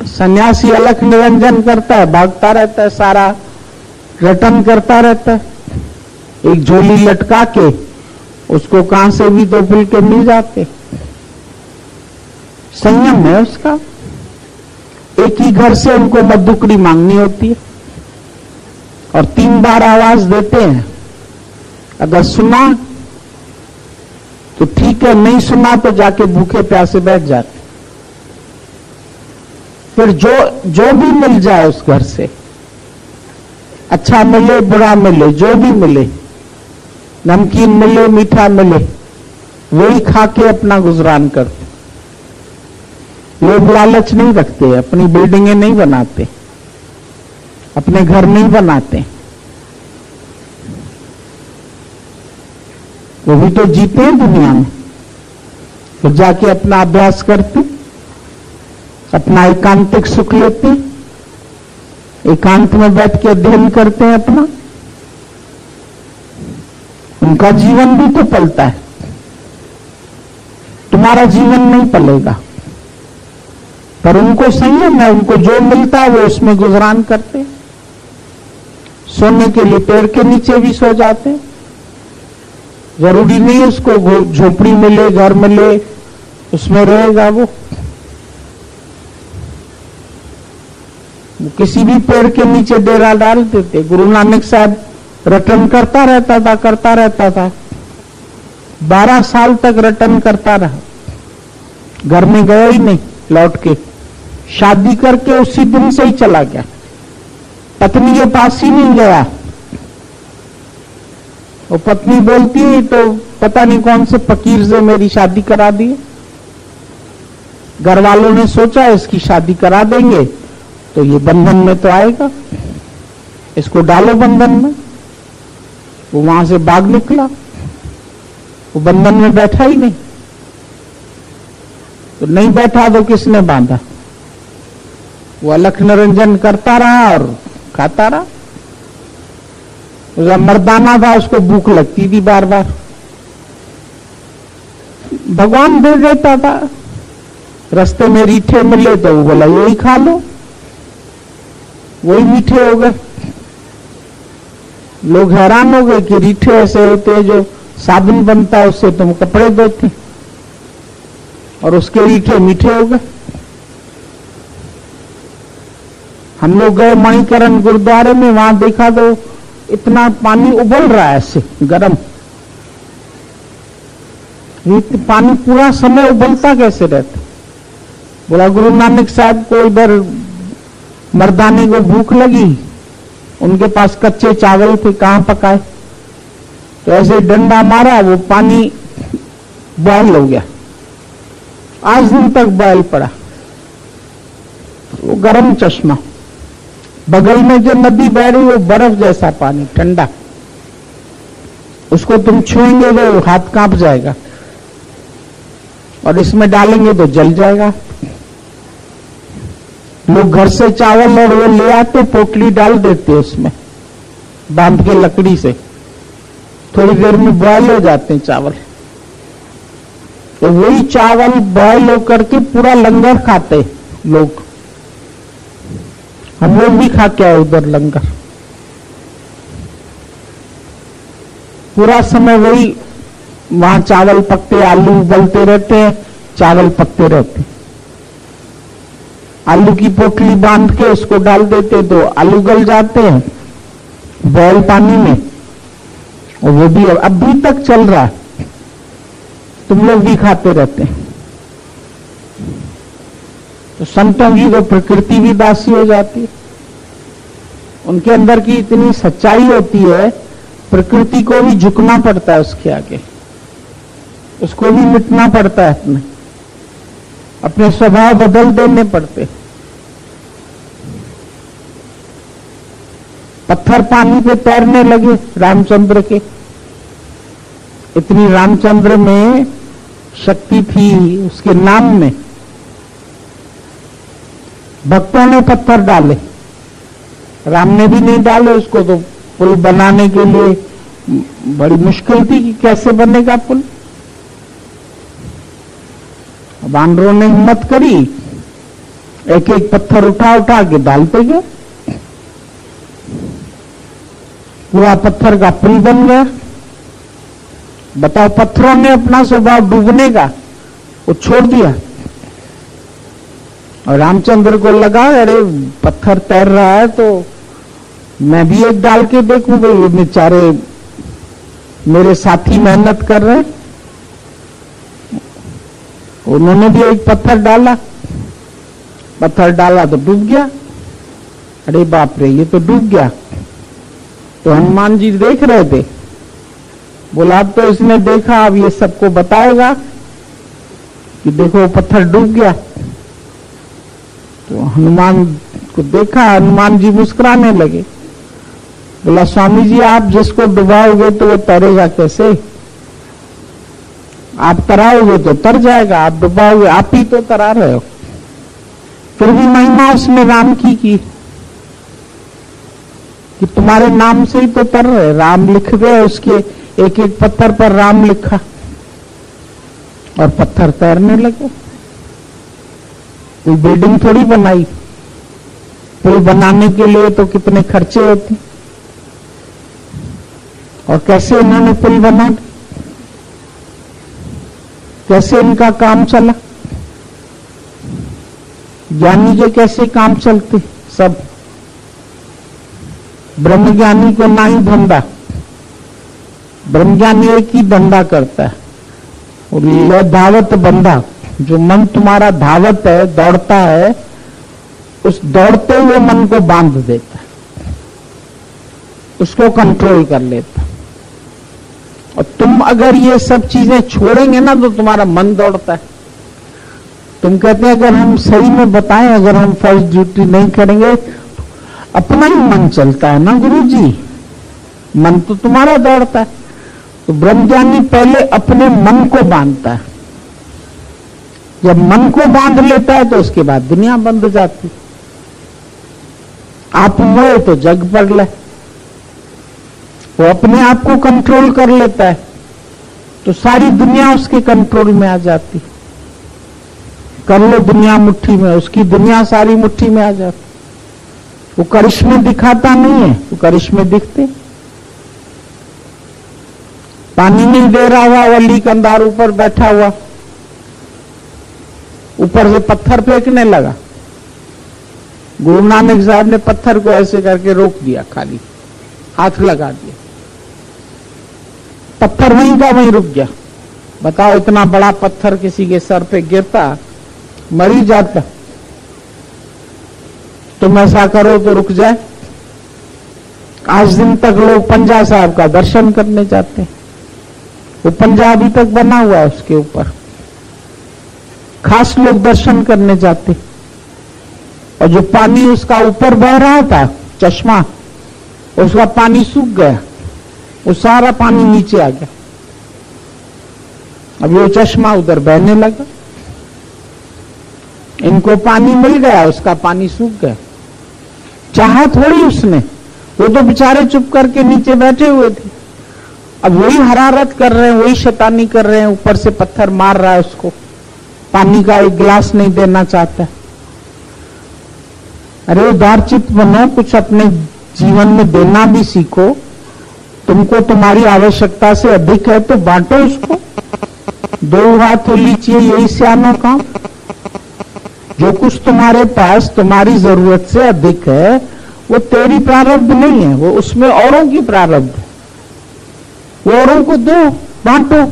सन्यासी अलख निरंजन करता है, भागता रहता है, सारा रटन करता रहता है, एक झोली लटका के उसको कहां से भी दो फुलके मिल जाते। संयम है उसका। एक ही घर से उनको मधुकड़ी मांगनी होती है और 3 बार आवाज देते हैं। अगर सुना तो ठीक है, नहीं सुना तो जाके भूखे प्यासे बैठ जाते। फिर जो भी मिल जाए उस घर से, अच्छा मिले बुरा मिले, जो भी मिले, नमकीन मिले मीठा मिले, वही खा के अपना गुजरान करते। लोग लालच नहीं रखते, अपनी बिल्डिंगें नहीं बनाते, अपने घर नहीं बनाते, वो भी तो जीते हैं दुनिया में। फिर जाके अपना अभ्यास करते, अपना एकांतिक सुख लेते, एकांत में बैठ के अध्ययन करते हैं अपना। उनका जीवन भी तो पलता है, तुम्हारा जीवन नहीं पलेगा। पर उनको संयम है, उनको जो मिलता है वो उसमें गुजरान करते हैं। सोने के लिए पेड़ के नीचे भी सो जाते हैं। जरूरी नहीं उसको झोपड़ी मिले, घर मिले, उसमें रहेगा वो किसी भी पेड़ के नीचे डेरा डाल देते। गुरु नानक साहब रटन करता रहता था। 12 साल तक रटन करता रहा, घर में गया ही नहीं लौट के। शादी करके उसी दिन से ही चला गया, पत्नी के पास ही नहीं गया। वो पत्नी बोलती है तो पता नहीं कौन से फकीर से मेरी शादी करा दी। घर वालों ने सोचा इसकी शादी करा देंगे तो ये बंधन में तो आएगा, इसको डालो बंधन में। वो वहां से भाग निकला, वो बंधन में बैठा ही नहीं। तो नहीं बैठा तो किसने बांधा? वो अलख निरंजन करता रहा और खाता रहा। उसका मर्दाना था, उसको भूख लगती थी बार बार, भगवान दे देता था। रास्ते में रीठे मिले तो वो बोला यही खा लो, वही मीठे हो गए। लोग हैरान हो गए कि रीठे ऐसे होते हैं जो साबुन बनता है उससे तुम कपड़े धोते, और उसके रीठे मीठे हो गए। हम लोग गए मणिकरण गुरुद्वारे में, वहां देखा तो इतना पानी उबल रहा है ऐसे गर्म। पानी पूरा समय उबलता कैसे रहता? बोला गुरु नानक साहब को इधर मर्दाने को भूख लगी, उनके पास कच्चे चावल थे, कहां पकाए, तो ऐसे डंडा मारा, वो पानी बॉयल हो गया। आज दिन तक बॉयल पड़ा, वो गर्म चश्मा। बगल में जो नदी बह रही वो बर्फ जैसा पानी, ठंडा, उसको तुम छुएंगे तो हाथ कांप जाएगा, और इसमें डालेंगे तो जल जाएगा। लोग घर से चावल और वो ले आते, पोटली डाल देते उसमें बांध के लकड़ी से, थोड़ी देर में बॉयल हो जाते हैं चावल। तो वही चावल बॉयल होकर के पूरा लंगर खाते लोग। हम लोग भी खा के आए उधर लंगर, पूरा समय वही वहां चावल पकते, आलू उबलते रहते हैं, चावल पकते रहते। आलू की पोटली बांध के उसको डाल देते तो आलू गल जाते हैं बॉयल पानी में, और वो भी अभी तक चल रहा है। तुम लोग भी खाते रहते हैं। तो संतों की तो प्रकृति भी दासी हो जाती है, उनके अंदर की इतनी सच्चाई होती है, प्रकृति को भी झुकना पड़ता है उसके आगे, उसको भी मिटना पड़ता है, अपने स्वभाव बदल देने पड़ते। पत्थर पानी पे तैरने लगे रामचंद्र के, इतनी रामचंद्र में शक्ति थी उसके नाम में। भक्तों ने पत्थर डाले, राम ने भी नहीं डाले उसको, तो पुल बनाने के लिए बड़ी मुश्किल थी कि कैसे बनेगा पुल। वानरों ने हिम्मत करी एक एक पत्थर उठा उठा के डालते गए, पूरा पत्थर का पुल बन गया। बताओ, पत्थरों ने अपना स्वभाव डूबने का वो छोड़ दिया। और रामचंद्र को लगा अरे पत्थर तैर रहा है तो मैं भी एक डाल के देखूं, भाई बेचारे मेरे साथी मेहनत कर रहे हैं। उन्होंने भी एक पत्थर डाला, पत्थर डाला तो डूब गया। अरे बाप रे, ये तो डूब गया। तो हनुमान जी देख रहे थे, बोला अब तो इसने देखा, अब ये सबको बताएगा कि देखो पत्थर डूब गया। तो हनुमान को देखा, हनुमान जी मुस्कुराने लगे। बोला स्वामी जी, आप जिसको डुबाओगे तो वो तैरेगा कैसे? आप तराओगे तो तर जाएगा, आप डुबाओगे, आप ही तो तरा रहे हो। फिर भी महिमा उसने राम की कि तुम्हारे नाम से ही तो तर रहे। राम लिख गए, उसके एक एक पत्थर पर राम लिखा और पत्थर तैरने लगे। कोई बिल्डिंग थोड़ी बनाई, पुल बनाने के लिए तो कितने खर्चे होते, और कैसे इन्होंने पुल बना, कैसे इनका काम चला। ज्ञानी के कैसे काम चलते सब। ब्रह्मज्ञानी को ना ही धंधा, ब्रह्मज्ञानी एक ही धंधा करता है, और धावत बंधा। जो मन तुम्हारा धावत है, दौड़ता है, उस दौड़ते हुए मन को बांध देता है, उसको कंट्रोल कर लेता है। और तुम अगर ये सब चीजें छोड़ेंगे ना तो तुम्हारा मन दौड़ता है। तुम कहते हैं अगर हम सही में बताएं, अगर हम फर्स्ट ड्यूटी नहीं करेंगे तो अपना ही मन चलता है ना गुरुजी, मन तो तुम्हारा दौड़ता है। तो ब्रह्मज्ञानी पहले अपने मन को बांधता है। जब मन को बांध लेता है तो उसके बाद दुनिया बंध जाती। आप मोए तो जग पड़ ले, वो अपने आप को कंट्रोल कर लेता है तो सारी दुनिया उसके कंट्रोल में आ जाती। कर लो दुनिया मुट्ठी में, उसकी दुनिया सारी मुट्ठी में आ जाती। वो करिश्मे दिखाता नहीं है, वो करिश्मे दिखते। पानी नहीं दे रहा हुआ, वली कंधार ऊपर बैठा हुआ, ऊपर से पत्थर फेंकने लगा। गुरु नानक साहब ने पत्थर को ऐसे करके रोक दिया, खाली हाथ लगा दिया, पत्थर वहीं का वहीं रुक गया। बताओ, इतना बड़ा पत्थर किसी के सर पे गिरता, मर ही जाता। तुम ऐसा करो तो रुक जाए। आज दिन तक लोग पंजा साहब का दर्शन करने जाते हैं, वो पंजा अभी तक बना हुआ है उसके ऊपर, खास लोग दर्शन करने जाते। और जो पानी उसका ऊपर बह रहा था, चश्मा, उसका पानी सूख गया, वो सारा पानी नीचे आ गया। अब वो चश्मा उधर बहने लगा, इनको पानी मिल गया, उसका पानी सूख गया। चाहा थोड़ी उसने, वो तो बेचारे चुप करके नीचे बैठे हुए थे। अब वही हरारत कर रहे हैं, वही शैतानी कर रहे हैं, ऊपर से पत्थर मार रहा है उसको, पानी का एक गिलास नहीं देना चाहता। अरे उदारचित्त बनो, कुछ अपने जीवन में देना भी सीखो। तुमको तुम्हारी आवश्यकता से अधिक है तो बांटो उसको। दो हाथ लीजिए, यही सियानो काम। जो कुछ तुम्हारे पास तुम्हारी जरूरत से अधिक है वो तेरी प्रारब्ध नहीं है, वो उसमें औरों की प्रारब्ध है। वो औरों को दो, बांटो।